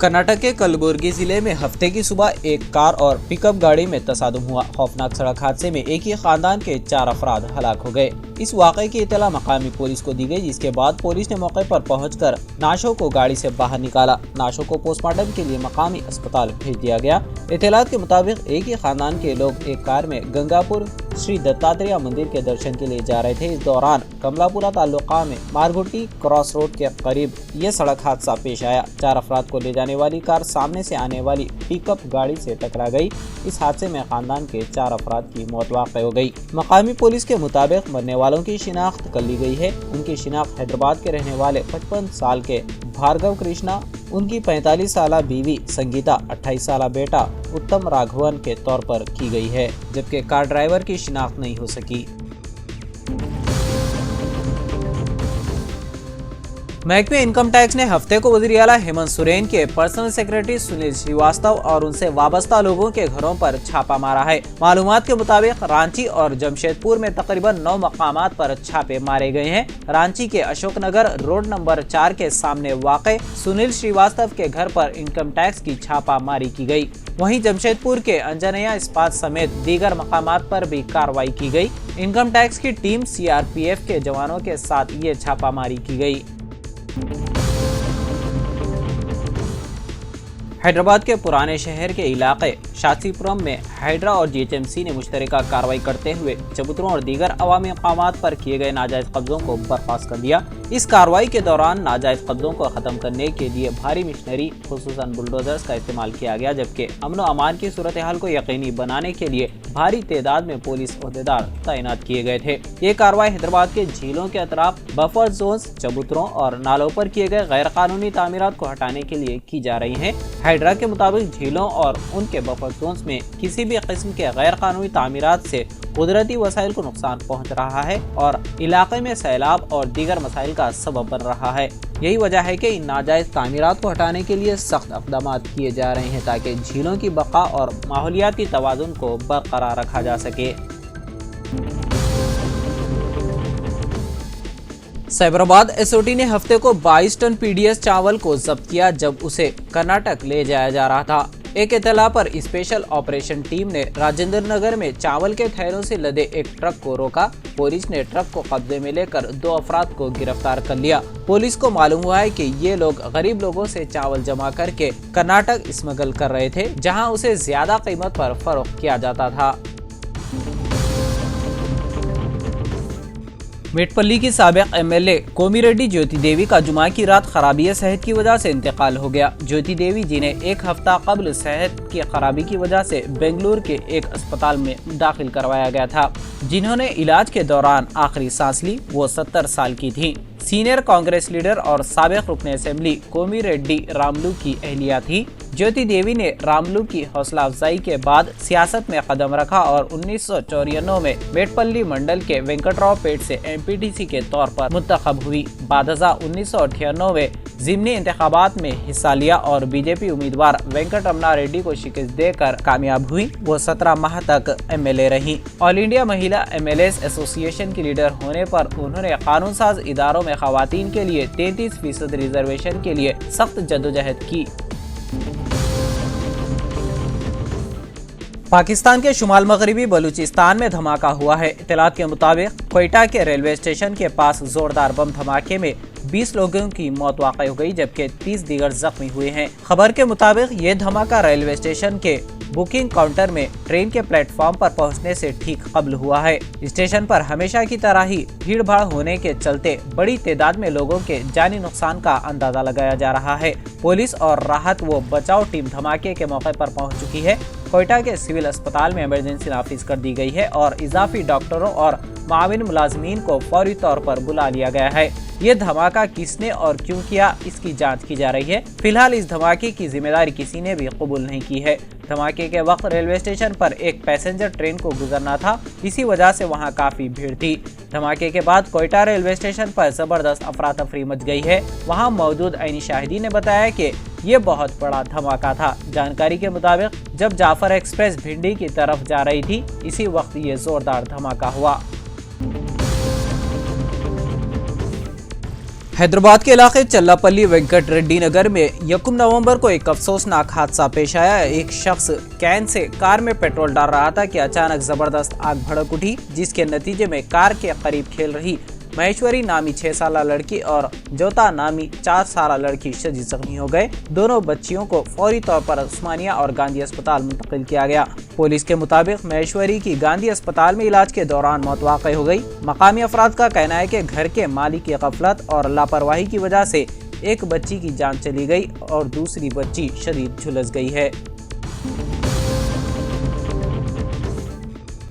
कर्नाटक के कलबुर्गी जिले में हफ्ते की सुबह एक कार और पिकअप गाड़ी में तसादुम हुआ। खौफनाक सड़क हादसे में एक ही खानदान के 4 अफराद हलाक हो गए। इस वाक़े की इत्तला मकामी पुलिस को दी गई, जिसके बाद पुलिस ने मौके पर पहुंचकर नाशों को गाड़ी से बाहर निकाला। नाशों को पोस्टमार्टम के लिए मकामी अस्पताल भेज दिया गया। इत्तलात के मुताबिक एक ही खानदान के लोग एक कार में गंगापुर श्री दत्तात्रेय मंदिर के दर्शन के लिए जा रहे थे। इस दौरान कमलापुरा तालुका में मारघुट्टी क्रॉस रोड के करीब ये सड़क हादसा पेश आया। 4 अफराद को ले जाने वाली कार सामने से आने वाली पिकअप गाड़ी से टकरा गई। इस हादसे में खानदान के 4 अफराद की मौत वाक़ई हो गई। मकामी पुलिस के मुताबिक मरने वालों की शिनाख्त कर ली गई है। उनकी शिनाख्त हैदराबाद के रहने वाले 55 साल के भार्गव कृष्णा, उनकी 45 साल बीवी संगीता, 28 साल बेटा उत्तम राघवन के तौर पर की गई है, जबकि कार ड्राइवर की शिनाख्त नहीं हो सकी। महकमे इनकम टैक्स ने हफ्ते को वज़ीर आला हेमंत सोरेन के पर्सनल सेक्रेटरी सुनील श्रीवास्तव और उनसे वाबस्ता लोगों के घरों पर छापा मारा है। मालूमात के मुताबिक रांची और जमशेदपुर में तकरीबन 9 मकामात पर छापे मारे गए हैं। रांची के अशोकनगर रोड नंबर 4 के सामने वाक़े सुनील श्रीवास्तव के घर पर इनकम टैक्स की छापा मारी की गई। वहीं जमशेदपुर के अंजनया इस्पात समेत दीगर मकामात पर भी कार्रवाई की गई। इनकम टैक्स की टीम CRPF के जवानों के साथ ये छापामारी की गई। हैदराबाद के पुराने शहर के इलाके शास्त्रीपुरम में हाइड्रा और GHMC ने मुश्तरका कार्रवाई करते हुए चबूतरों और दीगर अवामी मकामात पर किए गए नाजायज कब्जों को बर्खास्त कर दिया। इस कार्रवाई के दौरान नाजायज कब्जों को खत्म करने के लिए भारी मशीनरी खुसूसन बुलडोजर्स का इस्तेमाल किया गया, जबकि अमन व अमान की सूरत हाल को यकीनी बनाने के लिए भारी तादाद में पुलिस ओहदेदार तैनात किए गए थे। ये कार्रवाई हैदराबाद के झीलों के अतराफ बफर जोन्स, चबूतरों और नालों पर किए गए गैर कानूनी तामीरात को हटाने के लिए की जा रही है। हाइड्रा के मुताबिक झीलों और उनके बफर जोन्स में किसी भी किस्म के गैर कानूनी तामीरात से कुदरती वसाइल को नुकसान पहुंच रहा है और इलाके में सैलाब और दीगर मसाइल का सबब बन रहा है। यही वजह है कि इन नाजायज तामीरात को हटाने के लिए सख्त इक़दाम किए जा रहे हैं, ताकि झीलों की बका और माहौलियाती तवाज़ुन को बरकरार रखा जा सके। साइबराबाद SOT ने हफ्ते को 22 टन PDS चावल को जब्त किया, जब उसे कर्नाटक ले जाया जा रहा था। एक इत्तला पर स्पेशल ऑपरेशन टीम ने राजेंद्र नगर में चावल के थैलों से लदे एक ट्रक को रोका। पुलिस ने ट्रक को कब्जे में लेकर 2 अफराद को गिरफ्तार कर लिया। पुलिस को मालूम हुआ है कि ये लोग गरीब लोगों से चावल जमा करके कर्नाटक स्मगल कर रहे थे, जहां उसे ज्यादा कीमत पर फरोख्त किया जाता था। मेटपल्ली की साबिक MLA कोमिरेड्डी ज्योति देवी का जुमा की रात खराबी सेहत की वजह से इंतकाल हो गया। ज्योति देवी, जिन्हें एक हफ्ता कबल सेहत की खराबी की वजह से बेंगलुरु के एक अस्पताल में दाखिल करवाया गया था, जिन्होंने इलाज के दौरान आखिरी सांस ली, वो 70 साल की थीं। सीनियर कांग्रेस लीडर और साबिक रुकन असेंबली कोमिरेड्डी रामलू की अहलिया थी। ज्योति देवी ने रामलू की हौसला अफजाई के बाद सियासत में कदम रखा और 1994 में मेटपल्ली मंडल के वेंकटराव पेट से MPTC के तौर पर मुंतखब हुई। बाद 1998 में ज़िमनी इंतखाबात में हिस्सा लिया और BJP उम्मीदवार वेंकट रमना रेड्डी को शिकस्त देकर कामयाब हुई। वो 17 माह तक MLA रही। ऑल इंडिया महिला MLAs एसोसिएशन की लीडर होने पर उन्होंने कानून साज इदारों में खवातीन के लिए 33% रिजर्वेशन के लिए सख्त जद्दोजहद की। पाकिस्तान के शुमाल मगरबी बलूचिस्तान में धमाका हुआ है। इत्तलात के मुताबिक क्वेटा के रेलवे स्टेशन के पास जोरदार बम धमाके में 20 लोगों की मौत वाक़ई हो गई, जबकि 30 दीगर जख्मी हुए हैं। खबर के मुताबिक ये धमाका रेलवे स्टेशन के बुकिंग काउंटर में ट्रेन के प्लेटफॉर्म पर पहुंचने से ठीक कबल हुआ है। स्टेशन पर हमेशा की तरह ही भीड़ भाड़ होने के चलते बड़ी तादाद में लोगों के जानी नुकसान का अंदाजा लगाया जा रहा है। पुलिस और राहत व बचाव टीम धमाके के मौके पर पहुंच चुकी है। क्वेटा के सिविल अस्पताल में इमरजेंसी नाफिज कर दी गई है और इजाफी डॉक्टरों और माविन मुलाजमीन को फौरी तौर पर बुला लिया गया है। ये धमाका किसने और क्यों किया, इसकी जांच की जा रही है। फिलहाल इस धमाके की जिम्मेदारी किसी ने भी कबूल नहीं की है। धमाके के वक्त रेलवे स्टेशन पर एक पैसेंजर ट्रेन को गुजरना था, इसी वजह से वहां काफी भीड़ थी। धमाके के बाद क्वेटा रेलवे स्टेशन पर जबरदस्त अफरा तफरी मच गई है। वहां मौजूद ऐनी शाहिदीन ने बताया कि یہ بہت بڑا دھماکہ تھا۔ جانکاری کے مطابق جب جعفر ایکسپریس بھنڈی کی طرف جا رہی تھی، اسی وقت یہ زوردار دھماکہ ہوا۔ حیدرآباد کے علاقے چلاپلی وینکٹ ریڈی نگر میں 1 نومبر کو ایک افسوسناک حادثہ پیش آیا۔ ایک شخص کین سے کار میں پیٹرول ڈال رہا تھا کہ اچانک زبردست آگ بھڑک اٹھی، جس کے نتیجے میں کار کے قریب کھیل رہی مہیشوری نامی 6 سالہ لڑکی اور جوتا نامی 4 سالہ لڑکی شدید زخمی ہو گئے۔ دونوں بچیوں کو فوری طور پر عثمانیہ اور گاندھی اسپتال منتقل کیا گیا۔ پولیس کے مطابق مہیشوری کی گاندھی اسپتال میں علاج کے دوران موت واقع ہو گئی۔ مقامی افراد کا کہنا ہے کہ گھر کے مالک کی غفلت اور لاپرواہی کی وجہ سے ایک بچی کی جان چلی گئی اور دوسری بچی شدید جھلس گئی ہے۔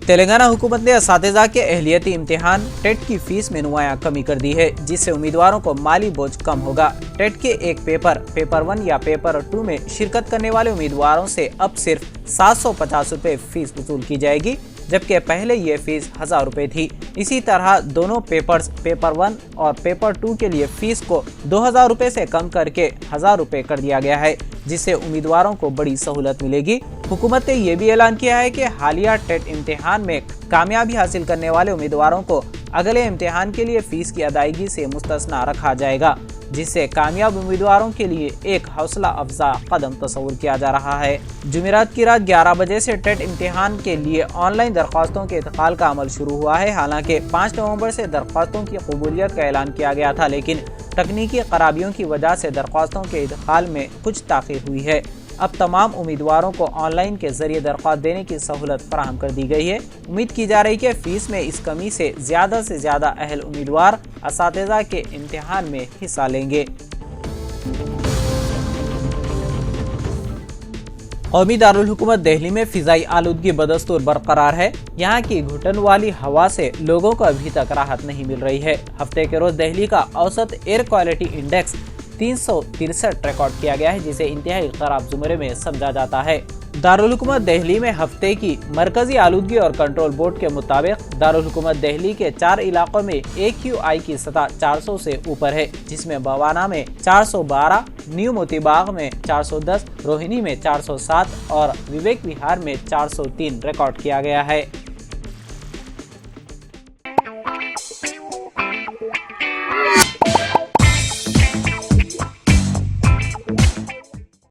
تلنگانہ حکومت نے اساتذہ کے اہلیتی امتحان ٹیٹ کی فیس میں نمایاں کمی کر دی ہے، جس سے امیدواروں کو مالی بوجھ کم ہوگا۔ ٹیٹ کے ایک پیپر 1 یا پیپر 2 میں شرکت کرنے والے امیدواروں سے اب صرف 750 روپے فیس وصول کی جائے گی، جبکہ پہلے یہ فیس 1000 روپے تھی۔ اسی طرح دونوں پیپرز پیپر 1 اور پیپر 2 کے لیے فیس کو 2000 روپے سے کم کر کے 1000 روپے کر دیا گیا ہے، جس سے امیدواروں کو بڑی سہولت ملے گی۔ حکومت نے یہ بھی اعلان کیا ہے کہ حالیہ ٹیٹ امتحان میں کامیابی حاصل کرنے والے امیدواروں کو اگلے امتحان کے لیے فیس کی ادائیگی سے مستثنی رکھا جائے گا، جس سے کامیاب امیدواروں کے لیے ایک حوصلہ افزا قدم تصور کیا جا رہا ہے۔ جمعرات کی رات 11 بجے سے ٹیٹ امتحان کے لیے آن لائن درخواستوں کے انتقال کا عمل شروع ہوا ہے۔ حالانکہ 5 نومبر سے درخواستوں کی قبولیت کا اعلان کیا گیا تھا، لیکن تکنیکی خرابیوں کی وجہ سے درخواستوں کے انتقال میں کچھ تاخیر ہوئی ہے۔ اب تمام امیدواروں کو آن لائن کے ذریعے درخواست دینے کی سہولت فراہم کر دی گئی ہے۔ امید کی جا رہی ہے کہ فیس میں اس کمی سے زیادہ اہل امیدوار اساتذہ کے امتحان میں حصہ لیں گے۔ قومی دارالحکومت دہلی میں فضائی آلودگی بدستور برقرار ہے۔ یہاں کی گھٹن والی ہوا سے لوگوں کو ابھی تک راحت نہیں مل رہی ہے۔ ہفتے کے روز دہلی کا اوسط ایئر کوالٹی انڈیکس 363 ریکارڈ کیا گیا ہے، جسے انتہائی خراب زمرے میں سمجھا جاتا ہے۔ دارالحکومت دہلی میں ہفتے کی مرکزی آلودگی اور کنٹرول بورڈ کے مطابق دارالحکومت دہلی کے 4 علاقوں میں AQI کی سطح 400 سے اوپر ہے، جس میں بوانا میں 412، نیو موتی باغ میں 410، روہنی میں 407 اور وویک وہار میں 403 ریکارڈ کیا گیا ہے۔